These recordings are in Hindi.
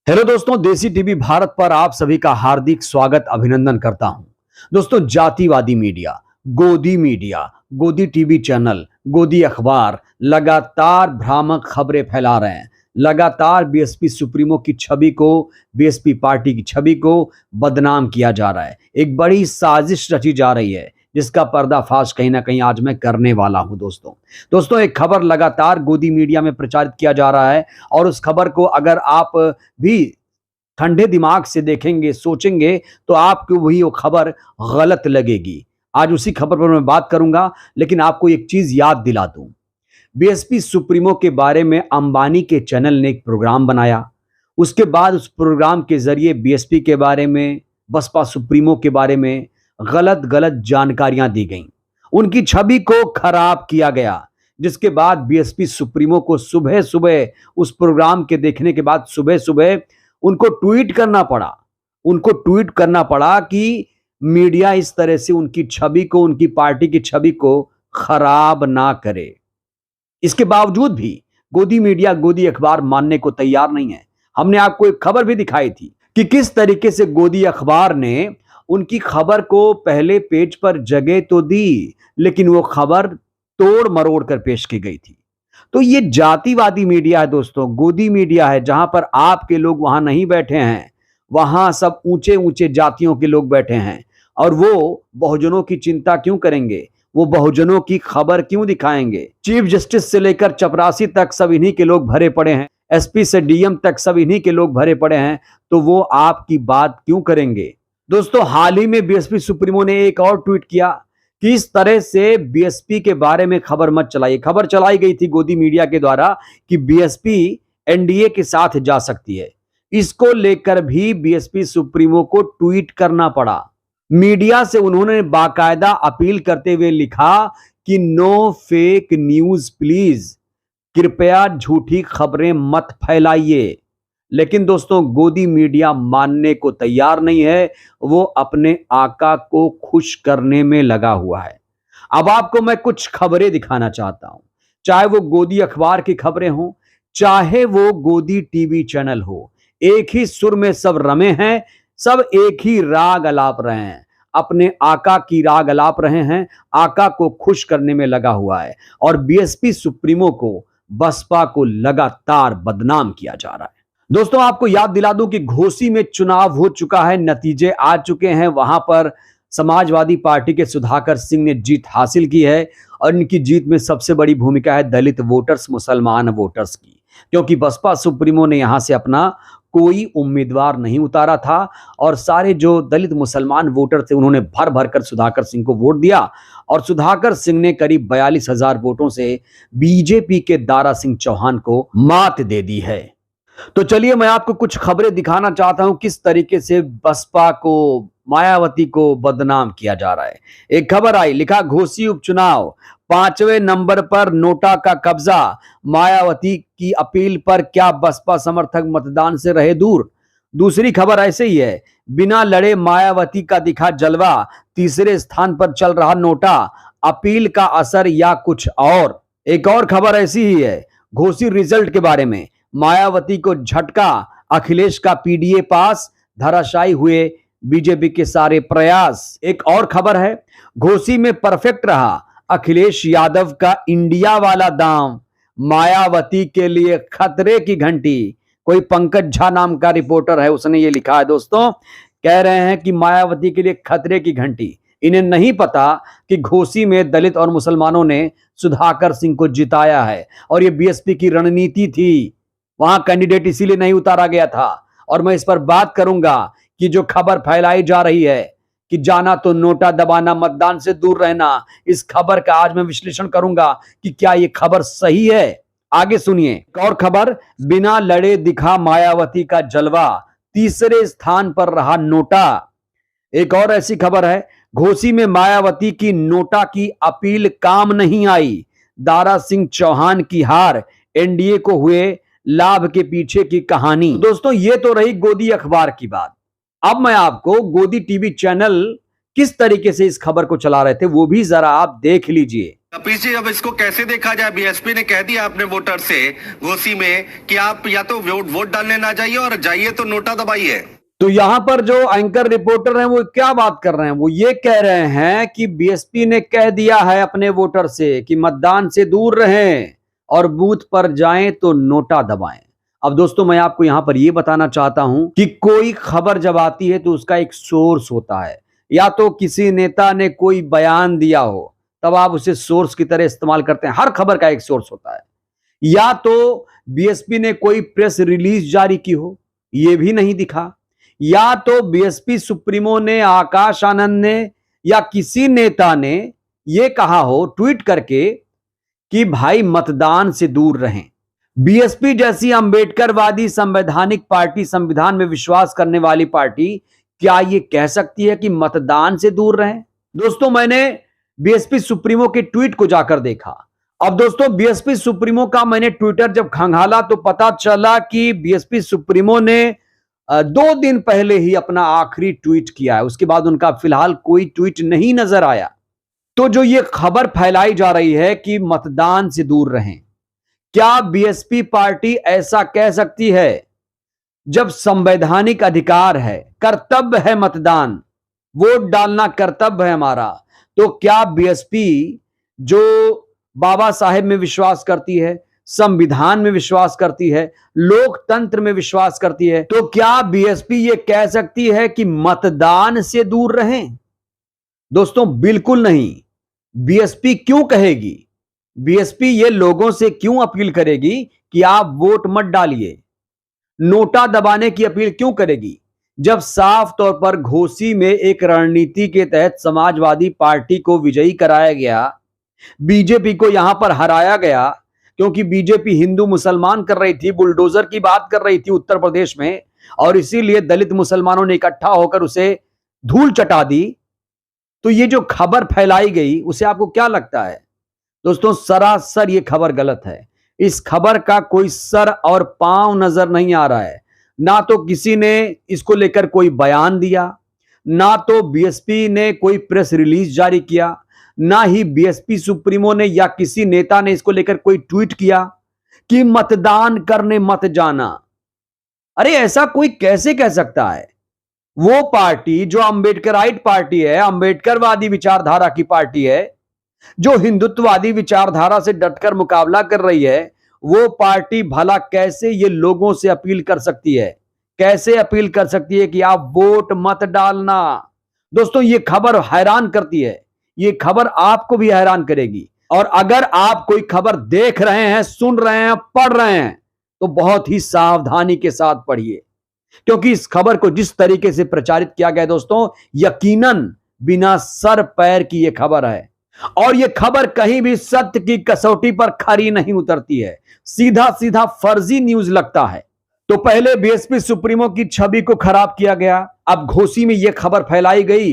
हेलो दोस्तों, देसी टीवी भारत पर आप सभी का हार्दिक स्वागत अभिनंदन करता हूं। दोस्तों, जातिवादी मीडिया, गोदी टीवी चैनल, गोदी अखबार लगातार भ्रामक खबरें फैला रहे हैं। लगातार बीएसपी सुप्रीमो की छवि को, बीएसपी पार्टी की छवि को बदनाम किया जा रहा है। एक बड़ी साजिश रची जा रही है जिसका पर्दाफाश कहीं ना कहीं आज मैं करने वाला हूं। दोस्तों, एक खबर लगातार गोदी मीडिया में प्रचारित किया जा रहा है और उस खबर को अगर आप भी ठंडे दिमाग से देखेंगे, सोचेंगे, तो आपको वही वो खबर गलत लगेगी। आज उसी खबर पर मैं बात करूंगा, लेकिन आपको एक चीज याद दिला दूं। बीएसपी सुप्रीमो के बारे में अंबानी के चैनल ने एक प्रोग्राम बनाया। उसके बाद उस प्रोग्राम के जरिए बीएसपी के बारे में, बसपा सुप्रीमो के बारे में गलत गलत जानकारियां दी गईं। उनकी छवि को खराब किया गया, जिसके बाद बीएसपी सुप्रीमो को सुबह सुबह उस प्रोग्राम के देखने के बाद सुबह सुबह उनको ट्वीट करना पड़ा। उनको ट्वीट करना पड़ा कि मीडिया इस तरह से उनकी छवि को, उनकी पार्टी की छवि को खराब ना करे। इसके बावजूद भी गोदी मीडिया, गोदी अखबार मानने को तैयार नहीं है। हमने आपको एक खबर भी दिखाई थी कि किस तरीके से गोदी अखबार ने उनकी खबर को पहले पेज पर जगह तो दी, लेकिन वो खबर तोड़ मरोड़ कर पेश की गई थी। तो ये जातिवादी मीडिया है दोस्तों, गोदी मीडिया है, जहां पर आपके लोग वहां नहीं बैठे हैं। वहां सब ऊंचे ऊंचे जातियों के लोग बैठे हैं और वो बहुजनों की चिंता क्यों करेंगे? वो बहुजनों की खबर क्यों दिखाएंगे? चीफ जस्टिस से लेकर चपरासी तक सब इन्हीं के लोग भरे पड़े हैं। एसपी से डीएम तक सब इन्हीं के लोग भरे पड़े हैं। तो वो आपकी बात क्यों करेंगे? दोस्तों, हाल ही में बीएसपी सुप्रीमो ने एक और ट्वीट किया कि इस तरह से बीएसपी के बारे में खबर मत चलाइए। खबर चलाई गई थी गोदी मीडिया के द्वारा कि बीएसपी एनडीए के साथ जा सकती है। इसको लेकर भी बीएसपी सुप्रीमो को ट्वीट करना पड़ा। मीडिया से उन्होंने बाकायदा अपील करते हुए लिखा कि नो फेक न्यूज प्लीज, कृपया झूठी खबरें मत फैलाइए। लेकिन दोस्तों, गोदी मीडिया मानने को तैयार नहीं है। वो अपने आका को खुश करने में लगा हुआ है। अब आपको मैं कुछ खबरें दिखाना चाहता हूं, चाहे वो गोदी अखबार की खबरें हो, चाहे वो गोदी टीवी चैनल हो। एक ही सुर में सब रमे हैं, सब एक ही राग अलाप रहे हैं, अपने आका की राग अलाप रहे हैं, आका को खुश करने में लगा हुआ है। और बीएसपी सुप्रीमो को, बसपा को लगातार बदनाम किया जा रहा है। दोस्तों, आपको याद दिला दूं कि घोसी में चुनाव हो चुका है, नतीजे आ चुके हैं। वहां पर समाजवादी पार्टी के सुधाकर सिंह ने जीत हासिल की है और इनकी जीत में सबसे बड़ी भूमिका है दलित वोटर्स, मुसलमान वोटर्स की, क्योंकि बसपा सुप्रीमो ने यहां से अपना कोई उम्मीदवार नहीं उतारा था और सारे जो दलित मुसलमान वोटर थे उन्होंने भर भर कर सुधाकर सिंह को वोट दिया और सुधाकर सिंह ने करीब 42,000 वोटों से बीजेपी के दारा सिंह चौहान को मात दे दी है। तो चलिए, मैं आपको कुछ खबरें दिखाना चाहता हूं किस तरीके से बसपा को, मायावती को बदनाम किया जा रहा है। एक खबर आई, लिखा घोसी उपचुनाव 5वें नंबर पर नोटा का कब्जा, मायावती की अपील पर क्या बसपा समर्थक मतदान से रहे दूर। दूसरी खबर ऐसे ही है, बिना लड़े मायावती का दिखा जलवा, तीसरे स्थान पर चल रहा नोटा, अपील का असर या कुछ और। एक और खबर ऐसी ही है, घोसी रिजल्ट के बारे में, मायावती को झटका, अखिलेश का पीडीए पास, धराशायी हुए बीजेपी के सारे प्रयास। एक और खबर है, घोसी में परफेक्ट रहा अखिलेश यादव का इंडिया वाला दांव, मायावती के लिए खतरे की घंटी। कोई पंकज झा नाम का रिपोर्टर है, उसने ये लिखा है दोस्तों, कह रहे हैं कि मायावती के लिए खतरे की घंटी। इन्हें नहीं पता कि घोसी में दलित और मुसलमानों ने सुधाकर सिंह को जिताया है और ये बीएसपी की रणनीति थी। वहां कैंडिडेट इसीलिए नहीं उतारा गया था। और मैं इस पर बात करूंगा कि जो खबर फैलाई जा रही है कि जाना तो नोटा दबाना, मतदान से दूर रहना, इस खबर का आज मैं विश्लेषण करूंगा कि क्या ये खबर सही है। आगे सुनिए। एक और खबर, बिना लड़े दिखा मायावती का जलवा, तीसरे स्थान पर रहा नोटा। एक और ऐसी खबर है, घोसी में मायावती की नोटा की अपील काम नहीं आई, दारा सिंह चौहान की हार, एनडीए को हुए लाभ के पीछे की कहानी। दोस्तों, ये तो रही गोदी अखबार की बात। अब मैं आपको गोदी टीवी चैनल किस तरीके से इस खबर को चला रहे थे वो भी जरा आप देख लीजिए। कपिल जी, अब इसको कैसे देखा जाए? बीएसपी ने कह दिया अपने वोटर से घोसी में कि आप या तो वोट डालने ना जाइए और जाइए तो नोटा दबाइए। तो यहां पर जो एंकर रिपोर्टर हैं वो क्या बात कर रहे हैं? वो ये कह रहे हैं कि बीएसपी ने कह दिया है अपने वोटर से कि मतदान से दूर रहें और बूथ पर जाएं तो नोटा दबाएं। अब दोस्तों, मैं आपको यहां पर यह बताना चाहता हूं कि कोई खबर जब आती है तो उसका एक सोर्स होता है। या तो किसी नेता ने कोई बयान दिया हो, तब आप उसे सोर्स की तरह इस्तेमाल करते हैं। हर खबर का एक सोर्स होता है। या तो बीएसपी ने कोई प्रेस रिलीज जारी की हो, यह भी नहीं दिखा। या तो बीएसपी सुप्रीमो ने, आकाश आनंद ने या किसी नेता ने यह कहा हो ट्वीट करके कि भाई मतदान से दूर रहें। बीएसपी जैसी अंबेडकरवादी संवैधानिक पार्टी, संविधान में विश्वास करने वाली पार्टी, क्या यह कह सकती है कि मतदान से दूर रहें? दोस्तों, मैंने बीएसपी सुप्रीमो के ट्वीट को जाकर देखा। अब दोस्तों, बीएसपी सुप्रीमो का मैंने ट्विटर जब खंगाला तो पता चला कि बीएसपी सुप्रीमो ने 2 दिन पहले ही अपना आखिरी ट्वीट किया है। उसके बाद उनका फिलहाल कोई ट्वीट नहीं नजर आया। तो जो ये खबर फैलाई जा रही है कि मतदान से दूर रहें, क्या बीएसपी पार्टी ऐसा कह सकती है? जब संवैधानिक अधिकार है, कर्तव्य है मतदान, वोट डालना कर्तव्य है हमारा, तो क्या बीएसपी जो बाबा साहेब में विश्वास करती है, संविधान में विश्वास करती है, लोकतंत्र में विश्वास करती है, तो क्या बीएसपी ये कह सकती है कि मतदान से दूर रहें? दोस्तों, बिल्कुल नहीं। बीएसपी क्यों कहेगी? बीएसपी ये लोगों से क्यों अपील करेगी कि आप वोट मत डालिए? नोटा दबाने की अपील क्यों करेगी, जब साफ तौर पर घोसी में एक रणनीति के तहत समाजवादी पार्टी को विजयी कराया गया, बीजेपी को यहां पर हराया गया, क्योंकि बीजेपी हिंदू मुसलमान कर रही थी, बुलडोजर की बात कर रही थी उत्तर प्रदेश में, और इसीलिए दलित मुसलमानों ने इकट्ठा होकर उसे धूल चटा दी। तो ये जो खबर फैलाई गई, उसे आपको क्या लगता है? दोस्तों, सरासर ये खबर गलत है। इस खबर का कोई सर और पांव नजर नहीं आ रहा है। ना तो किसी ने इसको लेकर कोई बयान दिया, ना तो बीएसपी ने कोई प्रेस रिलीज जारी किया, ना ही बीएसपी सुप्रीमो ने या किसी नेता ने इसको लेकर कोई ट्वीट किया कि मतदान करने मत जाना। अरे, ऐसा कोई कैसे कह सकता है? वो पार्टी जो अंबेडकराइट पार्टी है, अंबेडकरवादी विचारधारा की पार्टी है, जो हिंदुत्ववादी विचारधारा से डटकर मुकाबला कर रही है, वो पार्टी भला कैसे ये लोगों से अपील कर सकती है? कैसे अपील कर सकती है कि आप वोट मत डालना? दोस्तों, ये खबर हैरान करती है। ये खबर आपको भी हैरान करेगी। और अगर आप कोई खबर देख रहे हैं, सुन रहे हैं, पढ़ रहे हैं, तो बहुत ही सावधानी के साथ पढ़िए, क्योंकि इस खबर को जिस तरीके से प्रचारित किया गया दोस्तों, यकीनन बिना सर पैर की यह खबर है। और यह खबर कहीं भी सत्य की कसौटी पर खरी नहीं उतरती है, सीधा सीधा फर्जी न्यूज लगता है। तो पहले बीएसपी सुप्रीमो की छवि को खराब किया गया, अब घोसी में यह खबर फैलाई गई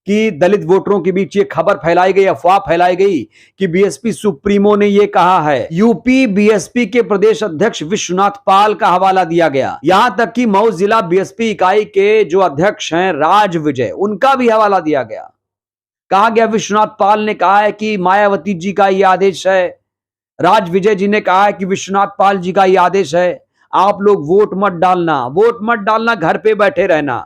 कि दलित वोटरों के बीच ये खबर फैलाई गई, अफवाह फैलाई गई कि बीएसपी सुप्रीमो ने ये कहा है। यूपी बीएसपी के प्रदेश अध्यक्ष विश्वनाथ पाल का हवाला दिया गया। यहां तक कि मऊ जिला बीएसपी इकाई के जो अध्यक्ष हैं राज विजय, उनका भी हवाला दिया गया। कहा गया, विश्वनाथ पाल ने कहा है कि मायावती जी का यह आदेश है, राज विजय जी ने कहा है कि विश्वनाथ पाल जी का यह आदेश है, आप लोग वोट मत डालना, वोट मत डालना, घर पे बैठे रहना।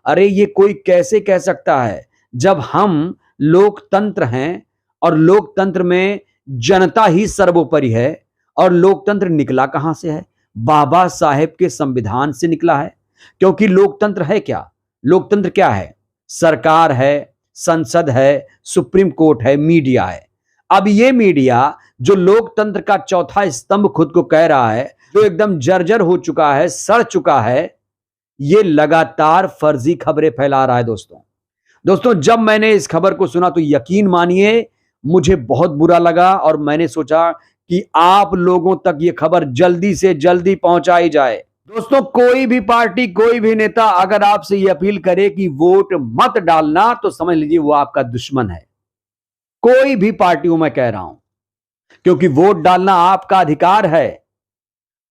अरे, ये कोई कैसे कह सकता है, जब हम लोकतंत्र हैं और लोकतंत्र में जनता ही सर्वोपरि है। और लोकतंत्र निकला कहां से है? बाबा साहेब के संविधान से निकला है। क्योंकि लोकतंत्र है क्या? लोकतंत्र क्या है? सरकार है, संसद है, सुप्रीम कोर्ट है, मीडिया है। अब ये मीडिया जो लोकतंत्र का चौथा स्तंभ खुद को कह रहा है, जो एकदम जर्जर हो चुका है, सड़ चुका है, ये लगातार फर्जी खबरें फैला रहा है दोस्तों, जब मैंने इस खबर को सुना तो यकीन मानिए मुझे बहुत बुरा लगा, और मैंने सोचा कि आप लोगों तक ये खबर जल्दी से जल्दी पहुंचाई जाए। दोस्तों, कोई भी पार्टी, कोई भी नेता अगर आपसे ये अपील करे कि वोट मत डालना, तो समझ लीजिए वो आपका दुश्मन है। कोई भी पार्टी हो, मैं कह रहा हूं, क्योंकि वोट डालना आपका अधिकार है।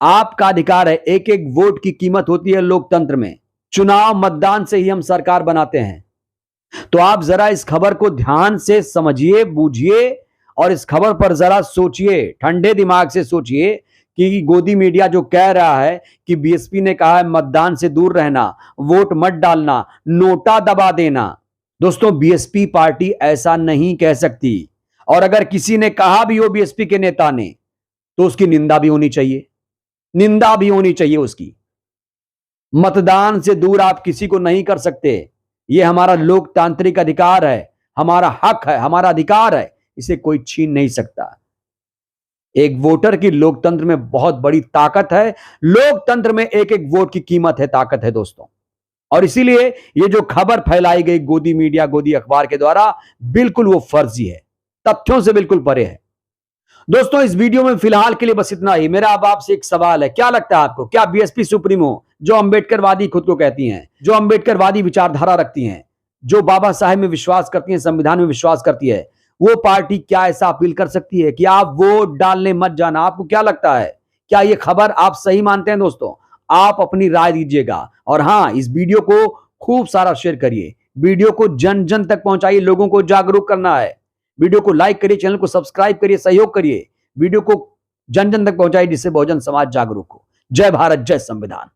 आपका अधिकार है। एक एक वोट की कीमत होती है लोकतंत्र में। चुनाव मतदान से ही हम सरकार बनाते हैं। तो आप जरा इस खबर को ध्यान से समझिए, बूझिए और इस खबर पर जरा सोचिए, ठंडे दिमाग से सोचिए कि गोदी मीडिया जो कह रहा है कि बीएसपी ने कहा है मतदान से दूर रहना, वोट मत डालना, नोटा दबा देना। दोस्तों, बीएसपी पार्टी ऐसा नहीं कह सकती, और अगर किसी ने कहा भी हो बीएसपी के नेता ने, तो उसकी निंदा भी होनी चाहिए, निंदा भी होनी चाहिए उसकी। मतदान से दूर आप किसी को नहीं कर सकते, यह हमारा लोकतांत्रिक अधिकार है, हमारा हक है, हमारा अधिकार है, इसे कोई छीन नहीं सकता। एक वोटर की लोकतंत्र में बहुत बड़ी ताकत है, लोकतंत्र में एक एक वोट की कीमत है, ताकत है दोस्तों। और इसीलिए ये जो खबर फैलाई गई गोदी मीडिया, गोदी अखबार के द्वारा, बिल्कुल वो फर्जी है, तथ्यों से बिल्कुल परे है। दोस्तों, इस वीडियो में फिलहाल के लिए बस इतना ही। मेरा अब आपसे एक सवाल है, क्या लगता है आपको, क्या बीएसपी सुप्रीमो जो अंबेडकरवादी खुद को कहती हैं, जो अंबेडकरवादी विचारधारा रखती हैं, जो बाबा साहेब में विश्वास करती हैं, संविधान में विश्वास करती है, वो पार्टी क्या ऐसा अपील कर सकती है कि आप वोट डालने मत जाना? आपको क्या लगता है, क्या ये खबर आप सही मानते हैं? दोस्तों, आप अपनी राय दीजिएगा, और हां, इस वीडियो को खूब सारा शेयर करिए, वीडियो को जन जन तक पहुंचाइए, लोगों को जागरूक करना है। वीडियो को लाइक करिए, चैनल को सब्सक्राइब करिए, सहयोग करिए, वीडियो को जन जन तक पहुंचाइए, जिससे बहुजन समाज जागरूक हो। जय भारत, जय संविधान।